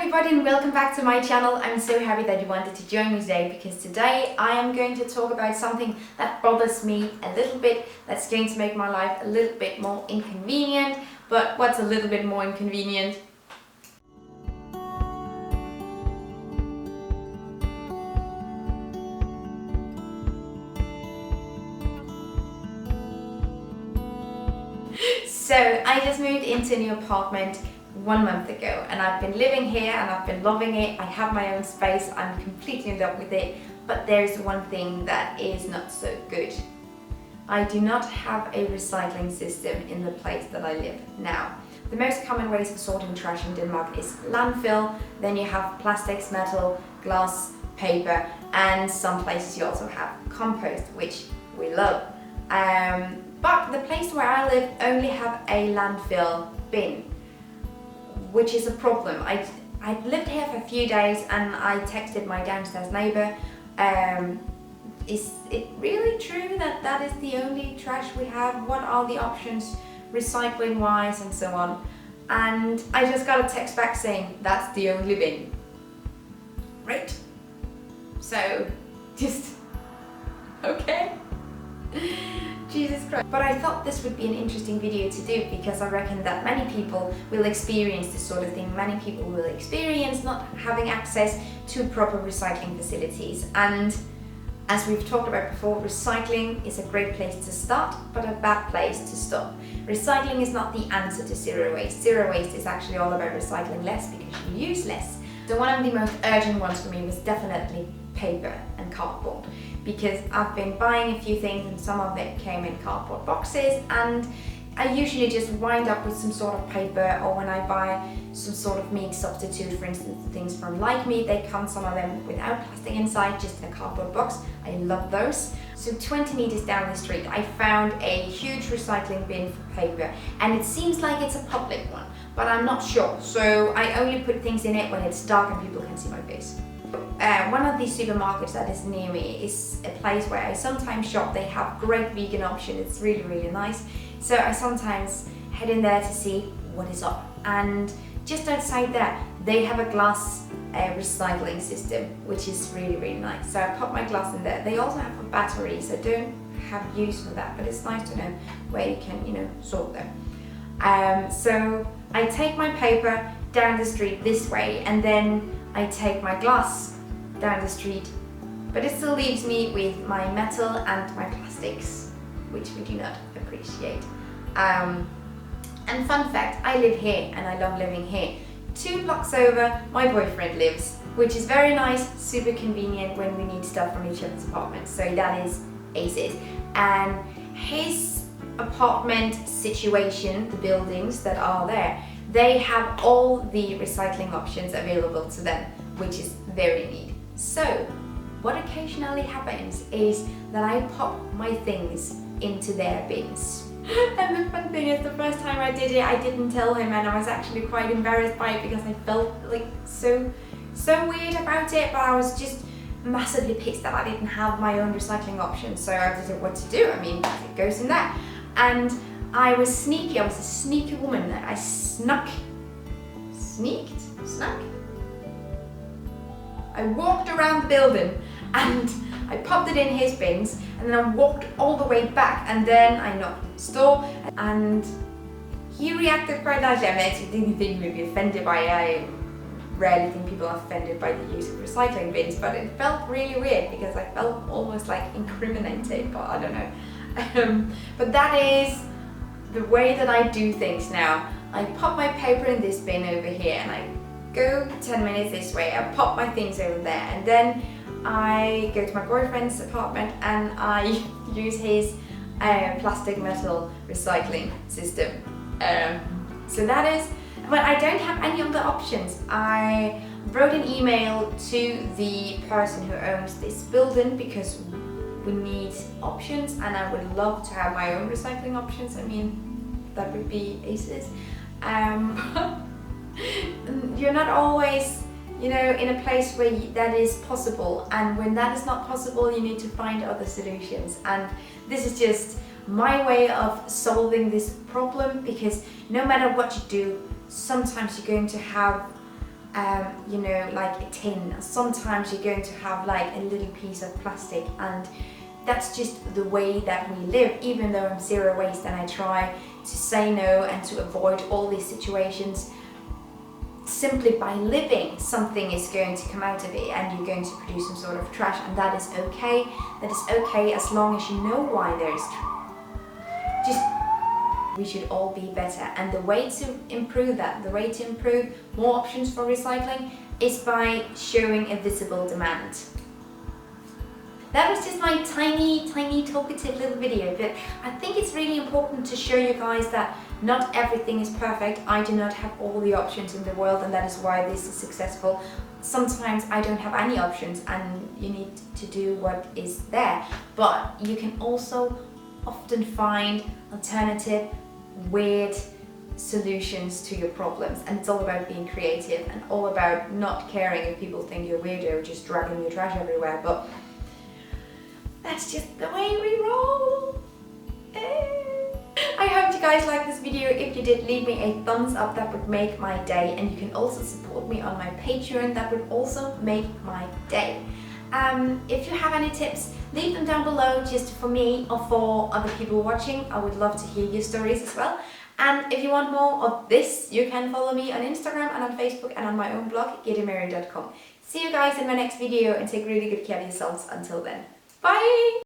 everybody and welcome back to my channel. I'm so happy that you wanted to join me today because today I am going to talk about something that bothers me a little bit, that's going to make my life a little bit more inconvenient. But what's a little bit more inconvenient? So I just moved into a new apartment 1 month ago and I've been living here and I've been loving it. I have my own space, I'm completely in love with it, but there's one thing that is not so good. I do not have a recycling system in the place that I live now. The most common ways of sorting trash in Denmark is landfill, then you have plastics, metal, glass, paper, and some places you also have compost, which we love. But the place where I live only have a landfill bin, which is a problem. I lived here for a few days and I texted my downstairs neighbour, is it really true that that is the only trash we have? What are the options recycling wise and so on? And I just got a text back saying that's the only bin. Right? So just okay. Jesus Christ. But I thought this would be an interesting video to do because I reckon that many people will experience this sort of thing. Many people will experience not having access to proper recycling facilities. And as we've talked about before, recycling is a great place to start, but a bad place to stop. Recycling is not the answer to zero waste. Zero waste is actually all about recycling less because you use less. So one of the most urgent ones for me was definitely paper and cardboard, because I've been buying a few things and some of it came in cardboard boxes, and I usually just wind up with some sort of paper, or when I buy some sort of meat substitute, for instance things from Like Meat, they come some of them without plastic inside, just in a cardboard box. I love those. So 20 meters down the street I found a huge recycling bin for paper, and it seems like it's a public one, but I'm not sure, so I only put things in it when it's dark and people can see my face. One of these supermarkets that is near me is a place where I sometimes shop. They have great vegan option, it's really, really nice. So I sometimes head in there to see what is up. And just outside there, they have a glass recycling system, which is really, really nice. So I put my glass in there. They also have a battery, so I don't have use for that, but it's nice to know where you can, sort them. So I take my paper down the street this way, and then I take my glass down the street, but it still leaves me with my metal and my plastics, which we do not appreciate. And fun fact, I live here and I love living here. 2 blocks over, my boyfriend lives, which is very nice, super convenient when we need stuff from each other's apartments. So that is aces. And his apartment situation, the buildings that are there, they have all the recycling options available to them, which is very neat. So what occasionally happens is that I pop my things into their bins. And the fun thing is, the first time I did it, I didn't tell him, and I was actually quite embarrassed by it because I felt like so weird about it, but I was just massively pissed that I didn't have my own recycling option. So I didn't know what to do. I mean, it goes in there. And I was sneaky, I was a sneaky woman. I snuck. I walked around the building and I popped it in his bins, and then I walked all the way back, and then I knocked at the door and he reacted quite nicely. I mean, I didn't think he would be offended by it. I rarely think people are offended by the use of recycling bins, but it felt really weird because I felt almost like incriminated, but I don't know. But that is the way that I do things now. I pop my paper in this bin over here and I go 10 minutes this way, I pop my things over there, and then I go to my boyfriend's apartment and I use his plastic metal recycling system. So that is, but I don't have any other options. I wrote an email to the person who owns this building because we need options, and I would love to have my own recycling options. I mean, that would be aces. You're not always, in a place where that is possible, and when that is not possible, you need to find other solutions. And this is just my way of solving this problem, because no matter what you do, sometimes you're going to have you know, like a tin. Sometimes you're going to have like a little piece of plastic, and that's just the way that we live. Even though I'm zero waste and I try to say no and to avoid all these situations, simply by living, something is going to come out of it and you're going to produce some sort of trash, and that is okay. That is okay as long as you know why there is just we should all be better. And the way to improve that, the way to improve more options for recycling, is by showing a visible demand. That was just my tiny talkative little video, but I think it's really important to show you guys that not everything is perfect. I do not have all the options in the world, and that is why this is successful. Sometimes I don't have any options and you need to do what is there, but you can also often find alternative, weird solutions to your problems, and it's all about being creative and all about not caring if people think you're weirdo just dragging your trash everywhere, but that's just the way we roll. I hope you guys liked this video. If you did, leave me a thumbs up, that would make my day, and you can also support me on my Patreon, that would also make my day. If you have any tips, leave them down below, just for me or for other people watching. I would love to hear your stories as well. And if you want more of this, you can follow me on Instagram and on Facebook and on my own blog, gideonmary.com. See you guys in my next video, and take really good care of yourselves until then. Bye!